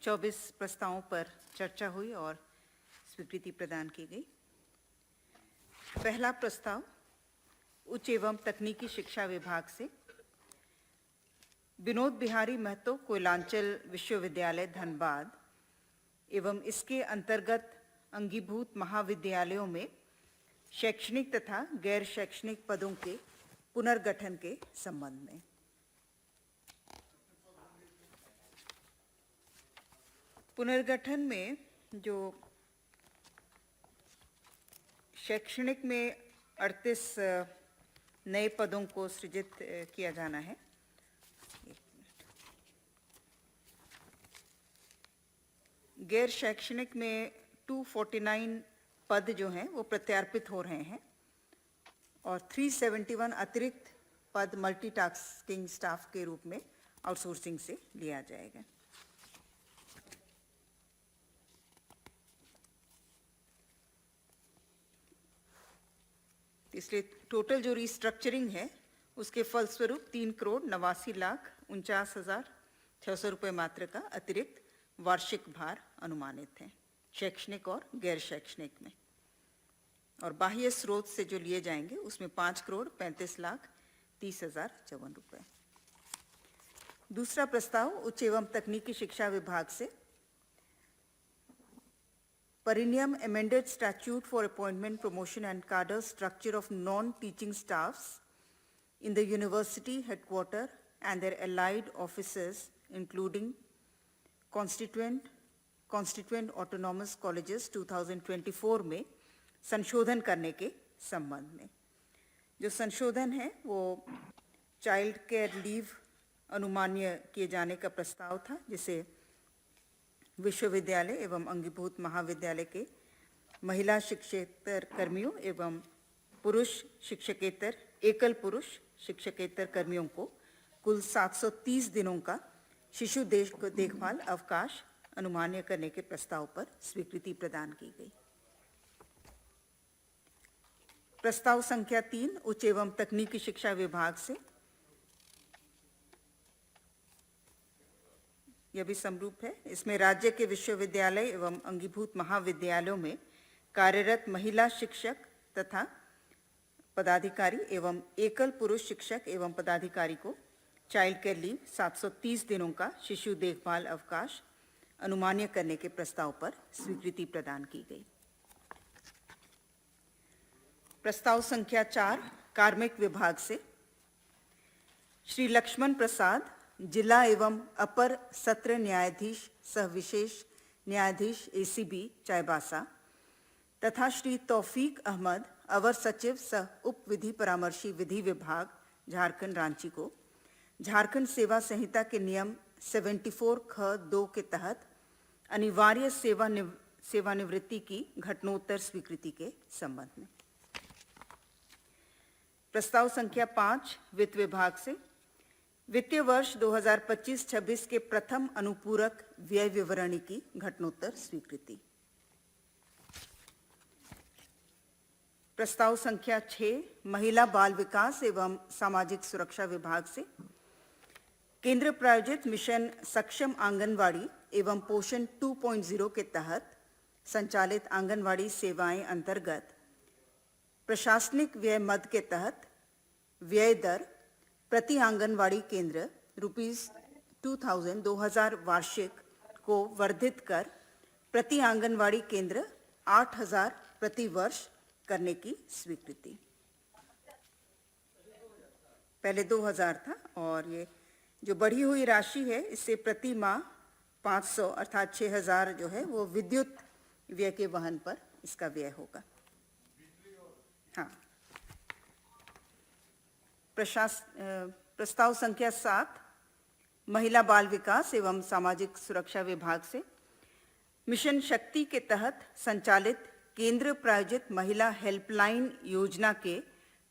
24 प्रस्तावों पर चर्चा हुई और स्वीकृति प्रदान की गई। पहला प्रस्ताव उच्च एवं तकनीकी शिक्षा विभाग से विनोद बिहारी महतो कोयलांचल विश्वविद्यालय धनबाद एवं इसके अंतर्गत अंगीभूत महाविद्यालयों में शैक्षणिक तथा गैर शैक्षणिक पदों के पुनर्गठन के संबंध में। पुनर्गठन में जो शैक्षणिक में 38 नए पदों को सृजित किया जाना है। गैर शैक्षणिक में 249 पद जो हैं वो प्रत्यार्पित हो रहे हैं और 371 अतिरिक्त पद मल्टीटास्किंग स्टाफ के रूप में आउटसोर्सिंग से लिया जाएगा। इसलिए टोटल जो रिस्ट्रक्चरिंग है उसके फलस्वरूप 3,89,49,600 रुपये मात्र का अतिरिक्त वार्षिक भार अनुमानित है शैक्षणिक और गैर शैक्षणिक में। और बाह्य स्रोत से जो लिए जाएंगे उसमें 5,35,30,54 रुपये। दूसरा प्रस्ताव उच्च एवं तकनीकी शिक्षा विभाग से परिनियम amended statute for appointment, promotion and cadre structure of non-teaching staffs in the university headquarters and their allied offices, including constituent autonomous colleges 2024 में संशोधन करने के संबंध में। जो संशोधन है वो चाइल्ड केयर लीव अनुमान्य किए जाने का प्रस्ताव था, जिसे विश्वविद्यालय एवं अंगीभूत महाविद्यालय के महिला शिक्षकेतर कर्मियों एवं पुरुष शिक्षकेतर एकल पुरुष शिक्षकेतर कर्मियों को कुल 730 दिनों का शिशु देखभाल अवकाश अनुमान्य करने के प्रस्ताव पर स्वीकृति प्रदान की गई। प्रस्ताव संख्या 3 उच्च एवं तकनीकी शिक्षा विभाग से यह भी समरूप है। इसमें राज्य के विश्वविद्यालय एवं अंगीभूत महाविद्यालयों में कार्यरत महिला शिक्षक तथा पदाधिकारी एवं एकल पुरुष शिक्षक एवं पदाधिकारी को चाइल्ड केयर लीव 730 दिनों का शिशु देखभाल अवकाश अनुमान्य करने के प्रस्ताव पर स्वीकृति प्रदान की गई। प्रस्ताव संख्या 4 कार्मिक विभाग से श्री लक्ष्मण प्रसाद जिला एवं अपर सत्र न्यायाधीश सह विशेष न्यायाधीश ACB चाईबासा तथा श्री तौफीक अहमद अवर सचिव सह उप विधि परामर्शी विधि विभाग झारखंड रांची को झारखंड सेवा संहिता के नियम 74(ख)(2) के तहत अनिवार्य सेवानिवृत्ति की घटनोत्तर स्वीकृति के संबंध में। प्रस्ताव संख्या 5 वित्त विभाग से वित्तीय वर्ष 2025-26 के प्रथम अनुपूरक व्यय विवरणी की घटनोत्तर स्वीकृति। प्रस्ताव संख्या 6 महिला बाल विकास एवं सामाजिक सुरक्षा विभाग से केंद्र प्रायोजित मिशन सक्षम आंगनवाड़ी एवं पोषण 2.0 के तहत संचालित आंगनवाड़ी सेवाएं अंतर्गत प्रशासनिक व्यय मद के तहत व्यय दर प्रति आंगनवाड़ी केंद्र ₹2000 वार्षिक को वर्धित कर प्रति आंगनवाड़ी केंद्र 8,000 प्रति वर्ष करने की स्वीकृति। पहले 2,000 था और ये जो बढ़ी हुई राशि है इससे प्रति माह 500 अर्थात 6,000 जो है वो विद्युत व्यय के वहन पर इसका व्यय होगा। हाँ। प्रस्ताव संख्या 7 महिला बाल विकास एवं सामाजिक सुरक्षा विभाग से मिशन शक्ति के तहत संचालित केंद्र प्रायोजित महिला हेल्पलाइन योजना के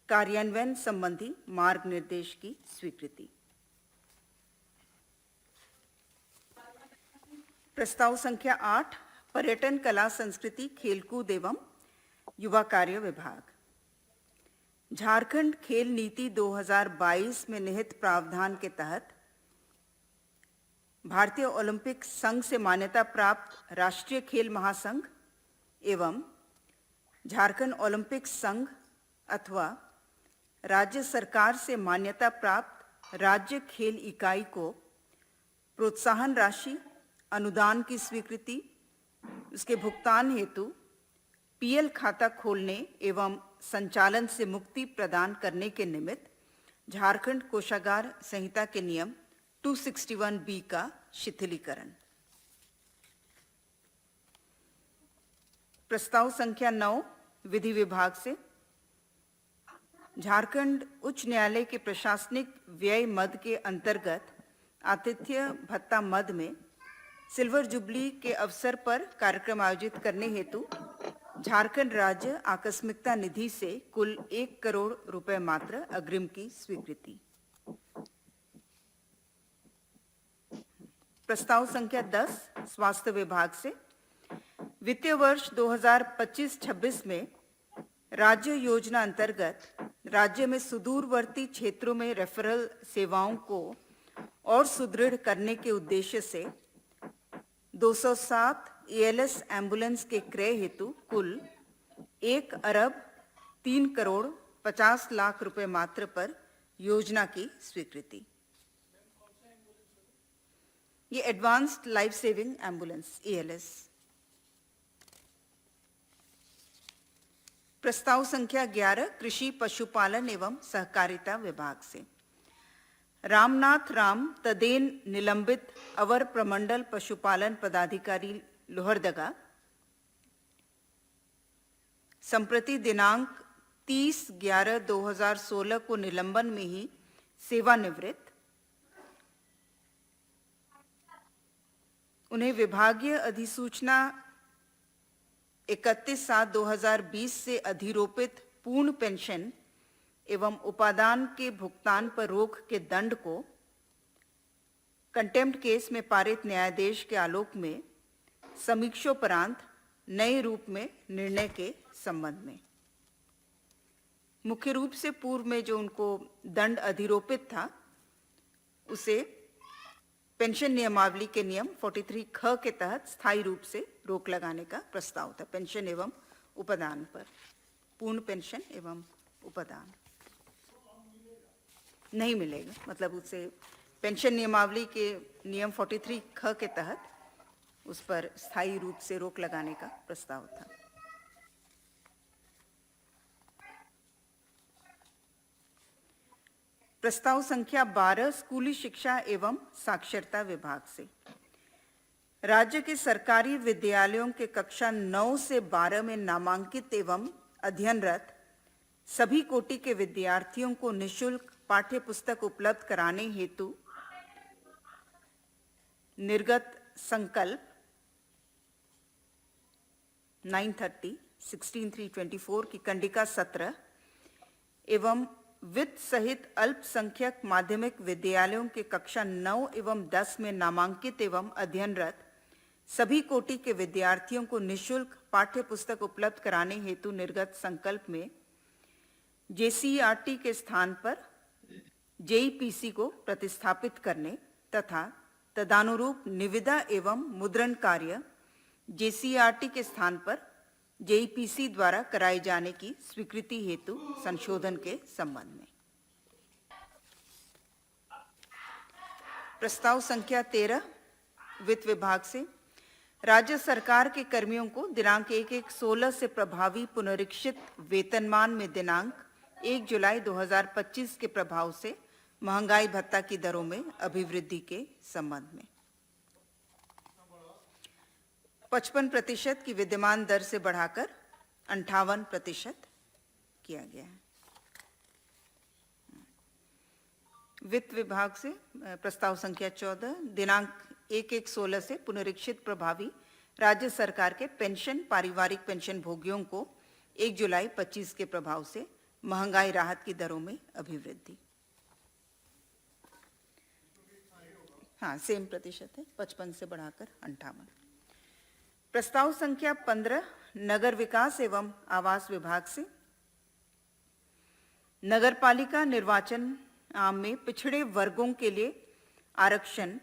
कार्यान्वयन संबंधी मार्ग निर्देश की स्वीकृति। प्रस्ताव संख्या 8 पर्यटन कला संस्कृति खेलकूद एवं युवा कार्य विभाग झारखंड खेल नीति 2022 में निहित प्रावधान के तहत भारतीय ओलंपिक संघ से मान्यता प्राप्त राष्ट्रीय खेल महासंघ एवं झारखंड ओलंपिक संघ अथवा राज्य सरकार से मान्यता प्राप्त राज्य खेल इकाई को प्रोत्साहन राशि, अनुदान की स्वीकृति, उसके भुगतान हेतु पीएल खाता खोलने एवं संचालन से मुक्ति प्रदान करने के निमित्त झारखंड कोषागार संहिता के नियम 261B का शिथिलीकरण। प्रस्ताव संख्या 9 विधि विभाग से झारखंड उच्च न्यायालय के प्रशासनिक व्यय मद के अंतर्गत आतिथ्य भत्ता मद में सिल्वर जुबली के अवसर पर कार्यक्रम आयोजित करने हेतु झारखंड राज्य आकस्मिकता निधि से कुल 1 करोड़ रुपए मात्र अग्रिम की स्वीकृति। प्रस्ताव संख्या 10 स्वास्थ्य विभाग से वित्तीय वर्ष 2025-26 में राज्य योजना अंतर्गत राज्य में सुदूरवर्ती क्षेत्रों में रेफरल सेवाओं को और सुदृढ़ करने के उद्देश्य से 207 एएलएस एम्बुलेंस के क्रय हेतु कुल 1 अरब 3 करोड़ 50 लाख रुपए मात्र पर योजना की स्वीकृति। ये advanced life saving ambulance ALS. प्रस्ताव संख्या 11 कृषि पशुपालन एवं सहकारिता विभाग से रामनाथ राम तदेन निलंबित अवर प्रमंडल पशुपालन पदाधिकारी लोहरदगा संप्रति दिनांक 30/11/2016 को निलंबन में ही सेवानिवृत्त, उन्हें विभागीय अधिसूचना 31/7/2020 से अधिरोपित पूर्ण पेंशन एवं उपादान के भुगतान पर रोक के दंड को कंटेम्प्ट केस में पारित न्यायाधीश के आलोक में समीक्षोपरांत नए रूप में निर्णय के संबंध में मुख्य रूप से पूर्व में जो उनको दंड अधिरोपित था उसे पेंशन नियमावली के नियम 43 ख के तहत स्थायी रूप से रोक लगाने का प्रस्ताव था। पेंशन एवं उपादान पर पूर्ण पेंशन एवं उपादान नहीं मिलेगा, मतलब उसे पेंशन नियमावली के नियम 43 ख के तहत उस पर स्थायी रूप से रोक लगाने का प्रस्ताव था। प्रस्ताव संख्या 12 स्कूली शिक्षा एवं साक्षरता विभाग से राज्य के सरकारी विद्यालयों के कक्षा 9 से 12 में नामांकित एवं अध्ययनरत सभी कोटि के विद्यार्थियों को निःशुल्क पाठ्य पुस्तक उपलब्ध कराने हेतु निर्गत संकल्प 9/30/16/324 की कंडिका 17 एवं वित्त सहित अल्पसंख्यक माध्यमिक विद्यालयों के कक्षा 9 एवं 10 में नामांकित एवं अध्ययनरत सभी कोटि के विद्यार्थियों को निःशुल्क पाठ्य पुस्तक उपलब्ध कराने हेतु निर्गत संकल्प में जेसीईआरटी के स्थान पर जेईपीसी को प्रतिस्थापित करने तथा तदानुरूप निविदा एवं मुद्रण कार्य जेसीईआरटी के स्थान पर जेईपीसी द्वारा कराए जाने की स्वीकृति हेतु संशोधन के संबंध में। प्रस्ताव संख्या 13 वित्त विभाग से राज्य सरकार के कर्मियों को दिनांक 1/1/16 से प्रभावी पुनरीक्षित वेतनमान में दिनांक 1 जुलाई 2025 के प्रभाव से महंगाई भत्ता की दरों में अभिवृद्धि के संबंध में 55% की विद्यमान दर से बढ़ाकर 58% किया गया है। वित्त विभाग से प्रस्ताव संख्या 14 दिनांक 1/1/16 से पुनरीक्षित प्रभावी राज्य सरकार के पेंशन पारिवारिक पेंशन भोगियों को 1 जुलाई 25 के प्रभाव से महंगाई राहत की दरों में अभिवृद्धि। हाँ, सेम प्रतिशत है, 55 से बढ़ाकर 58। प्रस्ताव संख्या 15 नगर विकास एवं आवास विभाग से नगरपालिका निर्वाचन में पिछड़े वर्गों के लिए आरक्षण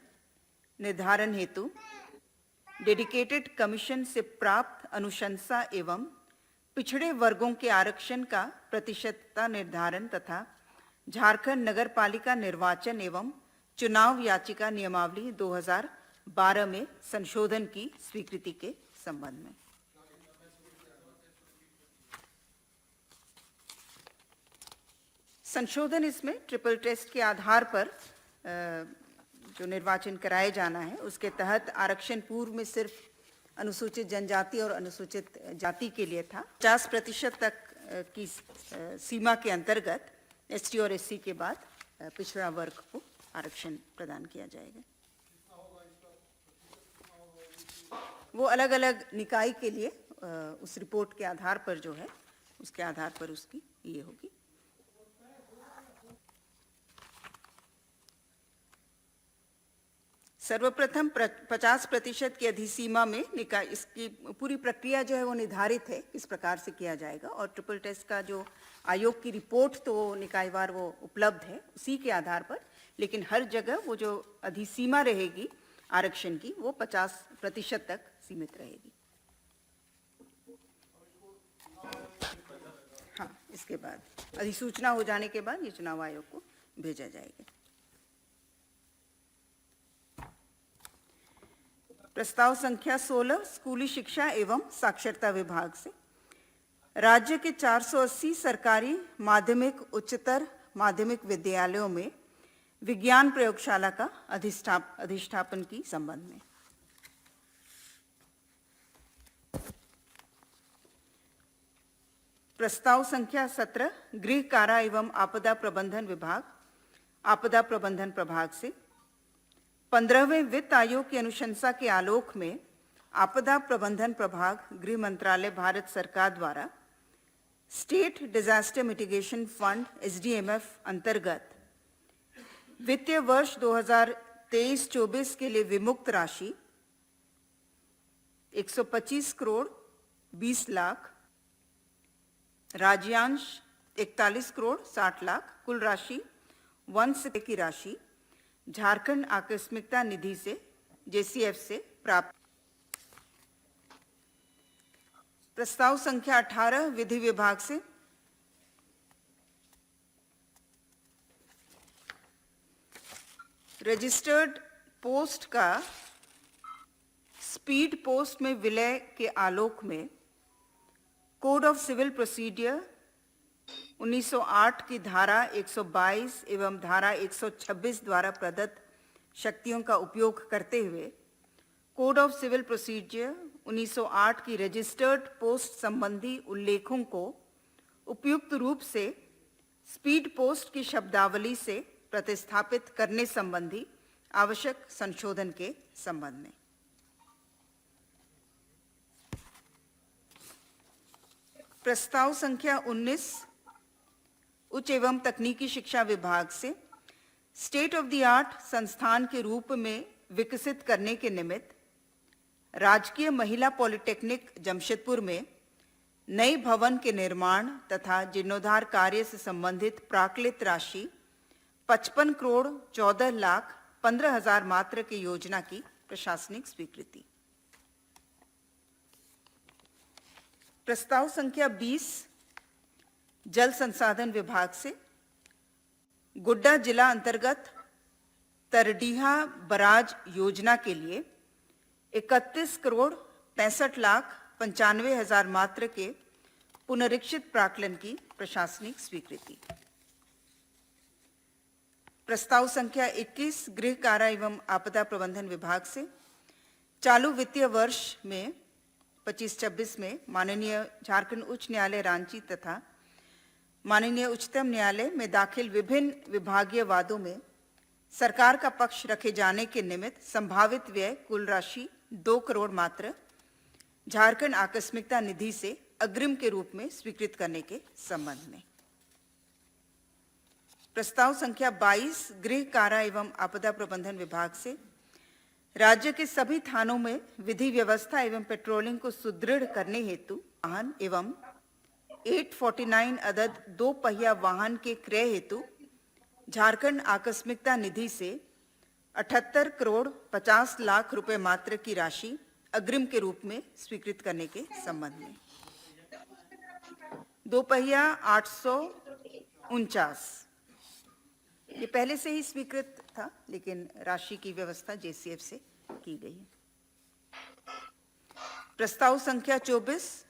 निर्धारण हेतु डेडिकेटेड कमीशन से प्राप्त अनुशंसा एवं पिछड़े वर्गों के आरक्षण का प्रतिशतता निर्धारण तथा झारखंड नगरपालिका निर्वाचन एवं चुनाव याचिका नियमावली 2012 में संशोधन की स्वीकृति के संबंध में। संशोधन इसमें ट्रिपल टेस्ट के आधार पर जो निर्वाचन कराए जाना है उसके तहत आरक्षण पूर्व में सिर्फ अनुसूचित जनजाति और अनुसूचित जाति के लिए था। 50% तक की सीमा के अंतर्गत एसटी और एससी के बाद पिछड़ा वर्ग को आरक्षण प्रदान किया जाएगा। वो अलग अलग निकाय के लिए उस रिपोर्ट के आधार पर जो है उसके आधार पर उसकी ये होगी। सर्वप्रथम 50% की अधिसीमा में निकाय इसकी पूरी प्रक्रिया जो है वो निर्धारित है किस प्रकार से किया जाएगा और ट्रिपल टेस्ट का जो आयोग की रिपोर्ट तो निकायवार वो उपलब्ध है उसी के आधार पर, लेकिन हर जगह वो जो अधिसीमा रहेगी आरक्षण की वो 50% तक सीमित रहेगी। हाँ, इसके बाद अधिसूचना हो जाने के बाद ये चुनाव आयोग को भेजा जाएगा। प्रस्ताव संख्या 16 स्कूली शिक्षा एवं साक्षरता विभाग से राज्य के 480 सरकारी माध्यमिक उच्चतर माध्यमिक विद्यालयों में विज्ञान प्रयोगशाला का अधिष्ठापन की संबंध में। प्रस्ताव संख्या 17 गृह कारा एवं आपदा प्रबंधन विभाग आपदा प्रबंधन प्रभाग से 15वें वित्त आयोग की अनुशंसा के आलोक में आपदा प्रबंधन प्रभाग गृह मंत्रालय भारत सरकार द्वारा state disaster mitigation fund SDMF अंतर्गत वित्तीय वर्ष 2023-24 के लिए विमुक्त राशि 125 करोड़ 20 लाख, राज्यांश 41 करोड़ 60 लाख, कुल राशि 1 की राशि झारखंड आकस्मिकता निधि से JCF से प्राप्त। प्रस्ताव संख्या 18 विधि विभाग से रजिस्टर्ड पोस्ट का स्पीड पोस्ट में विलय के आलोक में कोड ऑफ सिविल प्रोसीडियर 1908 की धारा 122 एवं धारा 126 द्वारा प्रदत्त शक्तियों का उपयोग करते हुए कोड ऑफ सिविल प्रोसीजर 1908 की रजिस्टर्ड पोस्ट संबंधी उल्लेखों को उपयुक्त रूप से स्पीड पोस्ट की शब्दावली से प्रतिस्थापित करने संबंधी आवश्यक संशोधन के संबंध में। प्रस्ताव संख्या 19 उच्च एवं तकनीकी शिक्षा विभाग से स्टेट ऑफ द आर्ट संस्थान के रूप में विकसित करने के निमित्त राजकीय महिला पॉलिटेक्निक जमशेदपुर में नए भवन के निर्माण तथा जीर्णोद्धार कार्य से संबंधित प्राक्कलित राशि 55 करोड़ 14 लाख 15 हजार मात्र की योजना की प्रशासनिक स्वीकृति। प्रस्ताव संख्या 20 जल संसाधन विभाग से गोड्डा जिला अंतर्गत तरडीहा बराज योजना के लिए 31 करोड़ 65 लाख 95 हजार मात्र के पुनरीक्षित प्राक्कलन की प्रशासनिक स्वीकृति। प्रस्ताव संख्या 21 गृह कारा एवं आपदा प्रबंधन विभाग से चालू वित्तीय वर्ष में 25-26 में माननीय झारखंड उच्च न्यायालय रांची तथा माननीय उच्चतम न्यायालय में दाखिल विभिन्न विभागीय वादों में सरकार का पक्ष रखे जाने के निमित्त संभावित व्यय कुल राशि 2 करोड़ मात्र झारखंड आकस्मिकता निधि से अग्रिम के रूप में स्वीकृत करने के संबंध में। प्रस्ताव संख्या 22 गृह कारा एवं आपदा प्रबंधन विभाग से राज्य के सभी थानों में विधि व्यवस्था एवं पेट्रोलिंग को सुदृढ़ करने हेतु वाहन एवं 849 अदद 2 पहिया वाहन के क्रय हेतु झारखंड आकस्मिकता निधि से 78 करोड़ 50 लाख रुपए मात्र की राशि अग्रिम के रूप में स्वीकृत करने के संबंध में। दोपहिया 849, ये पहले से ही स्वीकृत था, लेकिन राशि की व्यवस्था जेसीएफ से की गई है। प्रस्ताव संख्या 23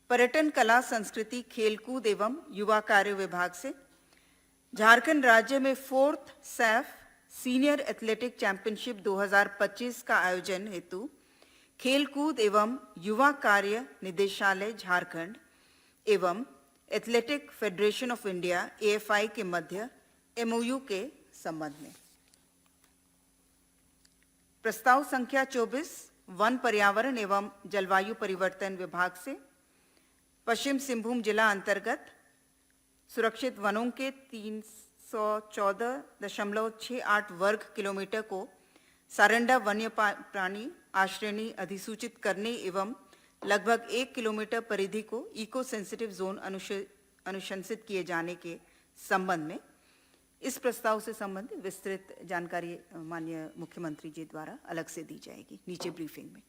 पर्यटन, कला, संस्कृति, खेलकूद एवं युवा कार्य विभाग से झारखंड राज्य में 4th Saif senior athletic championship 2025 का आयोजन हेतु खेलकूद एवं युवा कार्य निदेशालय झारखंड एवं athletic federation of India AFI के मध्य MOU के संबंध में। प्रस्ताव संख्या 24 वन, पर्यावरण एवं जलवायु परिवर्तन विभाग से पश्चिम सिंहभूम जिला अंतर्गत सुरक्षित वनों के 314.68 वर्ग किलोमीटर को सारंडा वन्य प्राणी आश्रयणी अधिसूचित करने एवं लगभग 1 किलोमीटर परिधि को इको सेंसिटिव जोन अनुशंसित किए जाने के संबंध में इस प्रस्ताव से संबंधित विस्तृत जानकारी माननीय मुख्यमंत्री जी द्वारा अलग से दी जाएगी नीचे ब्रीफिंग में।